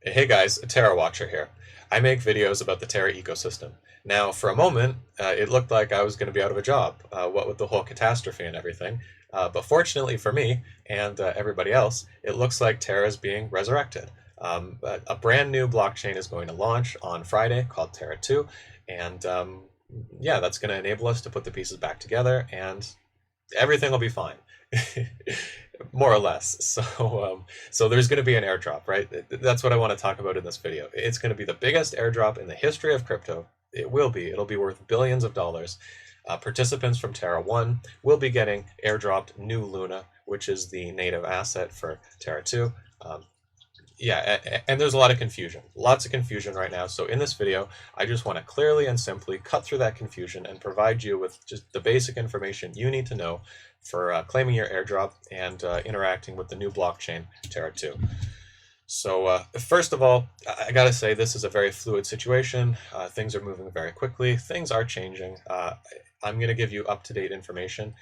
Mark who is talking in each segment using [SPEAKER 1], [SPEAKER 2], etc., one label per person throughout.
[SPEAKER 1] Hey guys, Terra Watcher here. I make videos about the Terra ecosystem. Now, for a moment, it looked like I was going to be out of a job, what with the whole catastrophe and everything. But fortunately for me and everybody else, it looks like Terra is being resurrected. A brand new blockchain is going to launch on Friday called Terra 2, and yeah, that's going to enable us to put the pieces back together, and everything will be fine. More or less. So there's going to be an airdrop, right? That's what I want to talk about in this video. It's going to be the biggest airdrop in the history of crypto. It will be. It'll be worth billions of dollars. Participants from Terra 1 will be getting airdropped new Luna, which is the native asset for Terra 2. Yeah, and there's a lot of confusion. Lots of confusion right now. So in this video, I just want to clearly and simply cut through that confusion and provide you with just the basic information you need to know for claiming your airdrop and interacting with the new blockchain, Terra 2. So first of all, I gotta say this is a very fluid situation. Things are moving very quickly. Things are changing. I'm gonna give you up-to-date information.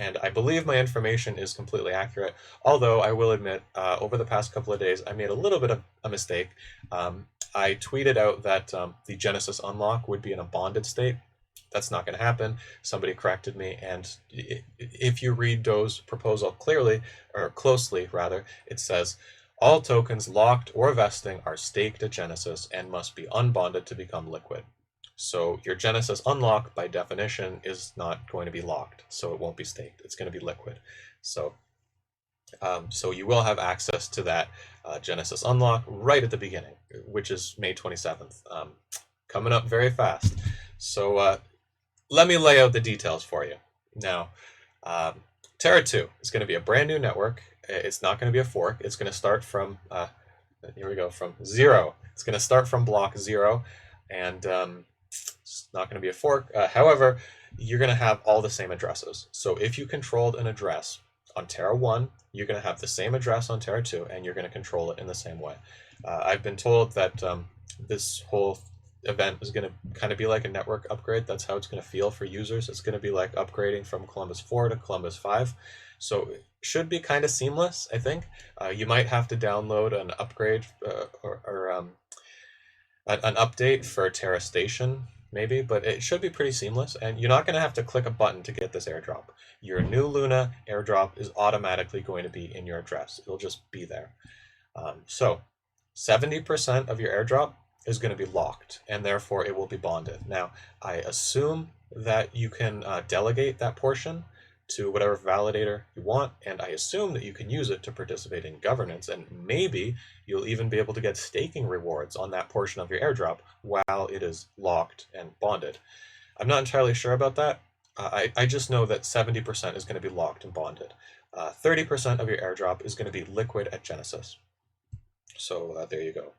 [SPEAKER 1] And I believe my information is completely accurate, although I will admit, over the past couple of days, I made a little bit of a mistake. I tweeted out that the Genesis unlock would be in a bonded state. That's not going to happen. Somebody corrected me, and if you read Doe's proposal clearly, or closely rather, it says, all tokens locked or vesting are staked at Genesis and must be unbonded to become liquid. So your Genesis unlock, by definition, is not going to be locked, so it won't be staked. It's going to be liquid. So you will have access to that Genesis unlock right at the beginning, which is May 27th. Coming up very fast. So let me lay out the details for you. Now, Terra 2 is going to be a brand new network. It's not going to be a fork. It's going to start from, here we go, from 0. It's going to start from block 0, and it's not going to be a fork. However, you're going to have all the same addresses. So if you controlled an address on Terra 1, you're going to have the same address on Terra 2, and you're going to control it in the same way. I've been told that this whole event is going to kind of be like a network upgrade. That's how it's going to feel for users. It's going to be like upgrading from Columbus 4 to Columbus 5. So it should be kind of seamless, I think. You might have to download an upgrade or an update for Terra Station, maybe, but it should be pretty seamless, and you're not going to have to click a button to get this airdrop. Your new Luna airdrop is automatically going to be in your address. It'll just be there. So 70% of your airdrop is going to be locked, and therefore it will be bonded. Now, I assume that you can delegate that portion to whatever validator you want, and I assume that you can use it to participate in governance, and maybe you'll even be able to get staking rewards on that portion of your airdrop while it is locked and bonded. I'm not entirely sure about that. I just know that 70% is going to be locked and bonded. 30% of your airdrop is going to be liquid at Genesis. So there you go.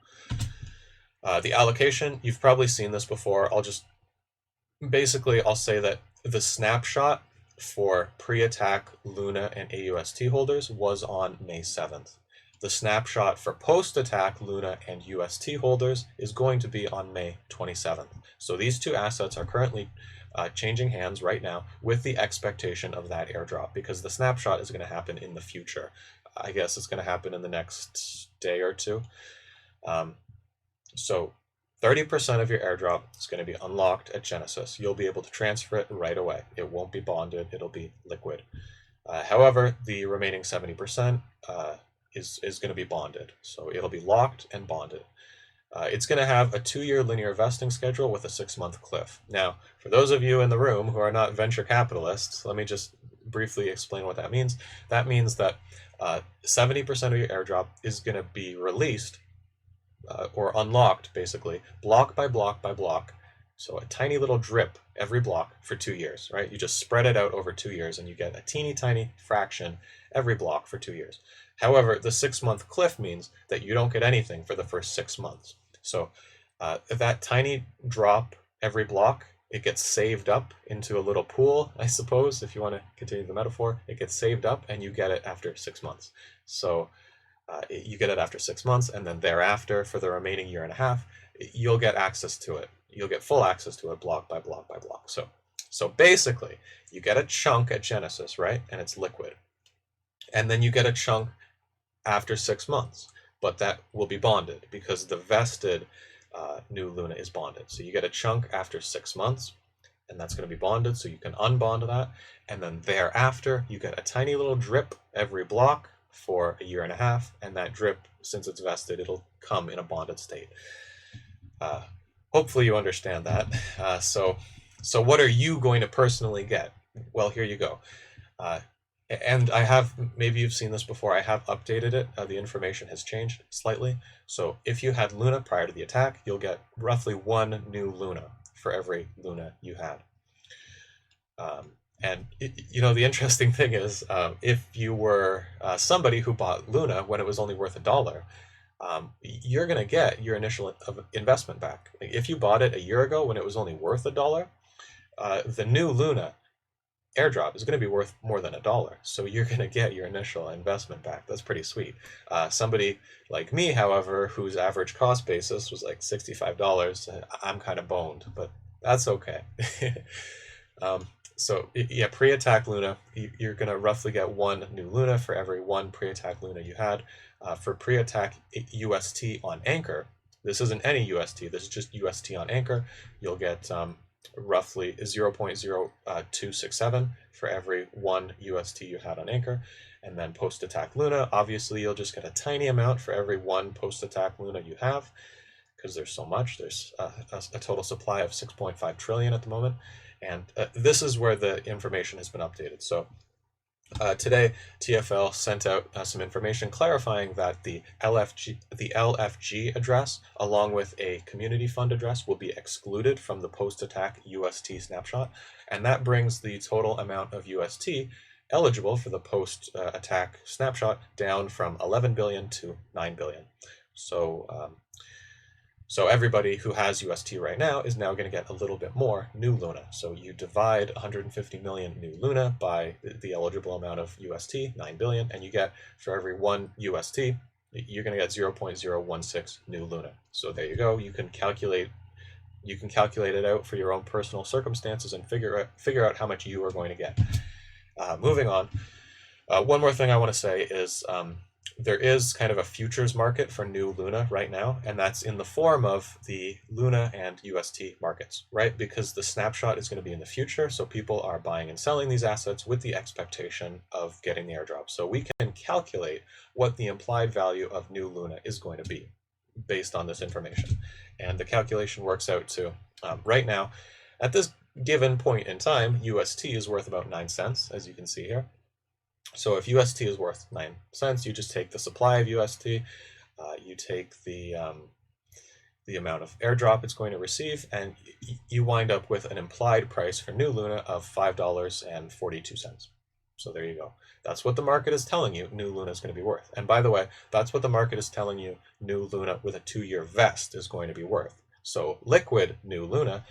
[SPEAKER 1] The allocation, you've probably seen this before. I'll say that the snapshot for pre-attack Luna and AUST holders was on May 7th. The snapshot for post-attack Luna and UST holders is going to be on May 27th. So these two assets are currently changing hands right now with the expectation of that airdrop, because the snapshot is going to happen in the future. I guess it's going to happen in the next day or two. So 30% of your airdrop is going to be unlocked at Genesis. You'll be able to transfer it right away. It won't be bonded. It'll be liquid. However, the remaining 70% is going to be bonded. So it'll be locked and bonded. It's going to have a 2-year linear vesting schedule with a 6-month cliff. Now, for those of you in the room who are not venture capitalists, let me just briefly explain what that means. That means that 70% of your airdrop is going to be released or unlocked, basically, block by block by block. So a tiny little drip every block for 2 years, right? You just spread it out over 2 years, and you get a teeny tiny fraction every block for 2 years. However, the 6-month cliff means that you don't get anything for the first 6 months. So that tiny drop every block, it gets saved up into a little pool, I suppose, if you want to continue the metaphor. It gets saved up, and you get it after 6 months. So you get it after 6 months, and then thereafter, for the remaining year and a half, you'll get access to it. You'll get full access to it block by block by block. So basically, you get a chunk at Genesis, right? And it's liquid. And then you get a chunk after 6 months. but that will be bonded because the vested new Luna is bonded. So you get a chunk after 6 months, and that's going to be bonded, so you can unbond that. And then thereafter, you get a tiny little drip every block for a year and a half, and that drip, since it's vested, it'll come in a bonded state. Hopefully you understand that. So what are you going to personally get? Well, here you go. And I have, maybe you've seen this before, I have updated it. The information has changed slightly. So if you had Luna prior to the attack, you'll get roughly 1 new Luna for every Luna you had. And the interesting thing is, if you were somebody who bought Luna when it was only worth $1, you're going to get your initial investment back. If you bought it a year ago when it was only worth $1, the new Luna airdrop is going to be worth more than $1. So you're going to get your initial investment back. That's pretty sweet. Somebody like me, however, whose average cost basis was like $65, I'm kind of boned, but that's okay. So yeah, pre-attack Luna, you're going to roughly get 1 new Luna for every 1 pre-attack Luna you had. For pre-attack UST on Anchor, this isn't any UST, this is just UST on Anchor, you'll get roughly 0.0267 for every 1 UST you had on Anchor. And then post-attack Luna, obviously you'll just get a tiny amount for every 1 post-attack Luna you have, because there's so much. There's a total supply of 6.5 trillion at the moment. And this is where the information has been updated. So today, TFL sent out some information clarifying that the LFG address, along with a community fund address, will be excluded from the post-attack UST snapshot, and that brings the total amount of UST eligible for the post-attack snapshot down from 11 billion to 9 billion. So everybody who has UST right now is now going to get a little bit more new Luna. So you divide 150 million new Luna by the eligible amount of UST, 9 billion, and you get, for every 1 UST, you're going to get 0.016 new Luna. So there you go. You can calculate it out for your own personal circumstances and figure out how much you are going to get. Moving on. One more thing I want to say is there is kind of a futures market for new Luna right now, and that's in the form of the Luna and UST markets, right? Because the snapshot is going to be in the future, so people are buying and selling these assets with the expectation of getting the airdrop. So we can calculate what the implied value of new Luna is going to be based on this information. And the calculation works out to, right now, at this given point in time, UST is worth about 9 cents, as you can see here. So if UST is worth 9 cents, you just take the supply of UST, you take the amount of airdrop it's going to receive, and you wind up with an implied price for new Luna of $5.42. So there you go. That's what the market is telling you new Luna is going to be worth. And by the way, that's what the market is telling you new Luna with a 2-year vest is going to be worth. So liquid new Luna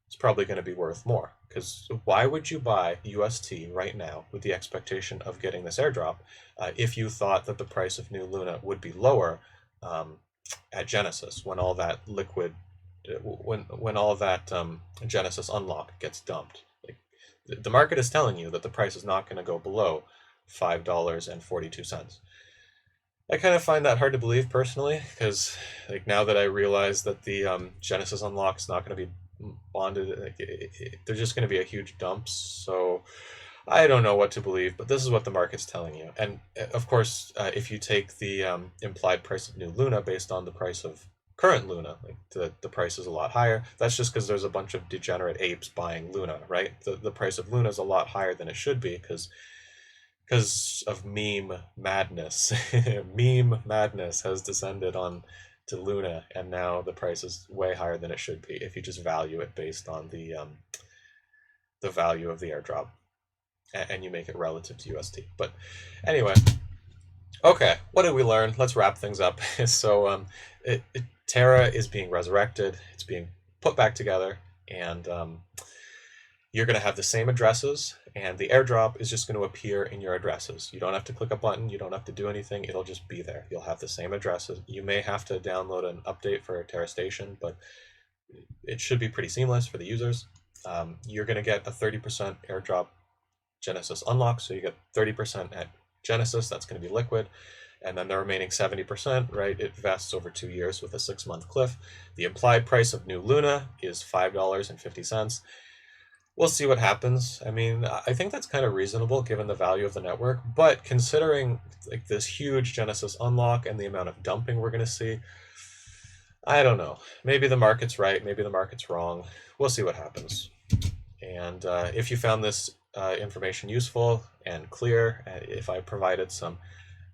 [SPEAKER 1] is probably going to be worth more. Because why would you buy UST right now with the expectation of getting this airdrop if you thought that the price of new Luna would be lower at Genesis when all that liquid, when all that Genesis unlock gets dumped? Like, the market is telling you that the price is not going to go below $5.42. I kind of find that hard to believe personally, because like now that I realize that the Genesis unlock is not going to be bonded, like, there's just going to be a huge dump. So I don't know what to believe, but this is what the market's telling you. And of course, if you take the implied price of new Luna based on the price of current Luna, like the price is a lot higher. That's just because there's a bunch of degenerate apes buying Luna, right? The price of Luna is a lot higher than it should be because of meme madness. Meme madness has descended on to Luna, and now the price is way higher than it should be if you just value it based on the value of the airdrop, and you make it relative to UST. But anyway, okay, what did we learn? Let's wrap things up. So Terra is being resurrected, it's being put back together, and you're going to have the same addresses, and the airdrop is just going to appear in your addresses. You don't have to click a button, you don't have to do anything, it'll just be there. You'll have the same addresses. You may have to download an update for Terra Station, but it should be pretty seamless for the users. You're going to get a 30% airdrop Genesis unlock, so you get 30% at Genesis, that's going to be liquid. and then the remaining 70%, right, it vests over 2 years with a 6-month cliff. The implied price of new Luna is $5.50. We'll see what happens. I mean, I think that's kind of reasonable given the value of the network, but considering like this huge Genesis unlock and the amount of dumping we're going to see, I don't know. Maybe the market's right, maybe the market's wrong. We'll see what happens. And if you found this information useful and clear, if I provided some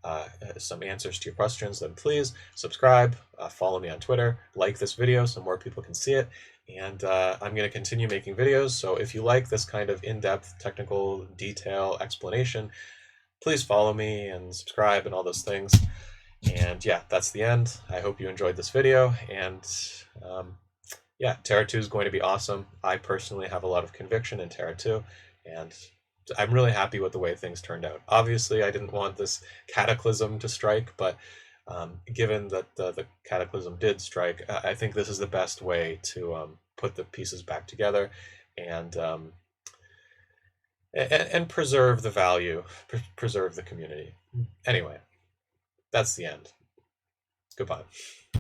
[SPEAKER 1] answers to your questions, then please subscribe, follow me on Twitter, like this video so more people can see it, and I'm going to continue making videos. So if you like this kind of in-depth technical detail explanation, please follow me and subscribe and all those things. And yeah, that's the end. I hope you enjoyed this video, and yeah, Terra 2 is going to be awesome. I personally have a lot of conviction in Terra 2, and I'm really happy with the way things turned out. Obviously, I didn't want this cataclysm to strike, but given that the cataclysm did strike, I think this is the best way to put the pieces back together and preserve the value, preserve the community. Anyway, that's the end. Goodbye.